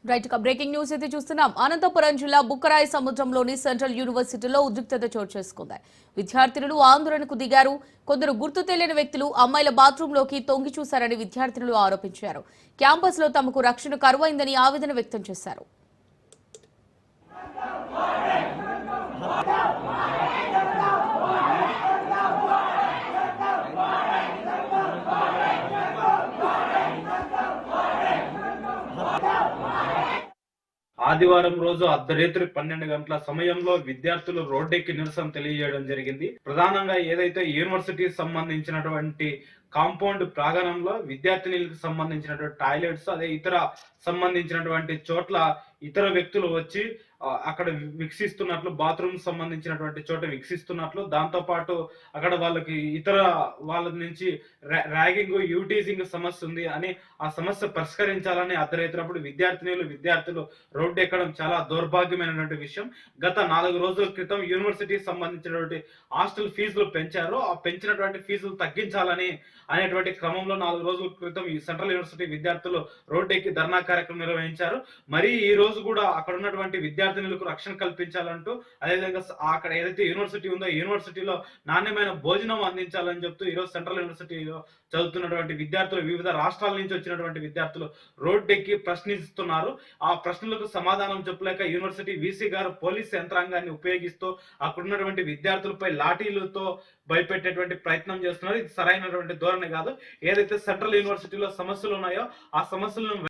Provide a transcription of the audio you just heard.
Right breaking news అయితే చూస్తున్నాం. అనంతపురం జిల్లా బుక్కరాయి సముద్రంలోని సెంట్రల్ యూనివర్సిటీలో ఉద్రిక్తత చోటు చేసుకుంది. విద్యార్థినులు ఆందోళనకు దిగారు. కొందరు గుర్తు తెలియని వ్యక్తులు అమ్మాయిల బాత్రూంలోకి తొంగి చూశారని విద్యార్థినులు ఆరోపించారు. క్యాంపస్ లో తమకు రక్షణ కరువైందని ఆవేదన వ్యక్తం చేశారు. ఆదివారం రోజు అర్ధరాత్రి 12 గంటల సమయంలో విద్యార్థులు రోడ్డెక్కి నిరసన తెలియజేయడం జరిగింది. ప్రధానంగా ఏదైతే యూనివర్సిటీకి సంబంధించినటువంటి కాంపౌండ్ ప్రాంగణంలో విద్యార్థినులకు సంబంధించినటువంటి టాయిలెట్స్ అదే ఇతర సంబంధించినటువంటి చోట్ల ఇతర వ్యక్తులు వచ్చి అక్కడ వీక్షిస్తున్నట్లు, బాత్రూమ్ సంబంధించినటువంటి చోట వీక్షిస్తున్నట్లు, దాంతో పాటు అక్కడ వాళ్ళకి ఇతర వాళ్ళ నుంచి ర్యాగింగ్, యూటీజింగ్ సమస్య ఉంది అని ఆ సమస్య పరిష్కరించాలని అర్ధరాత్రి విద్యార్థులు రోడ్డు ఎక్కడం చాలా దౌర్భాగ్యమైనటువంటి విషయం. గత 4 రోజుల క్రితం యూనివర్సిటీకి సంబంధించినటువంటి హాస్టల్ ఫీజులు పెంచారు. ఆ పెంచినటువంటి ఫీజులు తగ్గించాలని అనేటువంటి క్రమంలో 4 రోజుల క్రితం ఈ సెంట్రల్ యూనివర్సిటీ విద్యార్థులు రోడ్డు ఎక్కి ధర్నా కార్యక్రమం నిర్వహించారు. మరి ఈ రోజు కూడా అక్కడ ఉన్నటువంటి విద్యార్థినులకు రక్షణ కల్పించాలంటూ, అదేవిధంగా అక్కడ ఏదైతే యూనివర్సిటీ ఉందో యూనివర్సిటీలో నాణ్యమైన భోజనం అందించాలని చెప్తూ ఈరోజు సెంట్రల్ యూనివర్సిటీలో చదువుతున్నటువంటి విద్యార్థులు, వివిధ రాష్ట్రాల నుంచి వచ్చినటువంటి విద్యార్థులు రోడ్డెక్కి ప్రశ్నిస్తున్నారు. ఆ ప్రశ్నలకు సమాధానం చెప్పలేక యూనివర్సిటీ వీసీ గారు పోలీస్ యంత్రాంగాన్ని ఉపయోగిస్తూ అక్కడున్నటువంటి విద్యార్థులపై లాఠీలతో భయపెట్టేటువంటి ప్రయత్నం చేస్తున్నారు. ఇది సరైనటువంటి ధోరణి కాదు. ఏదైతే సెంట్రల్ యూనివర్సిటీలో సమస్యలు ఉన్నాయో ఆ సమస్యలను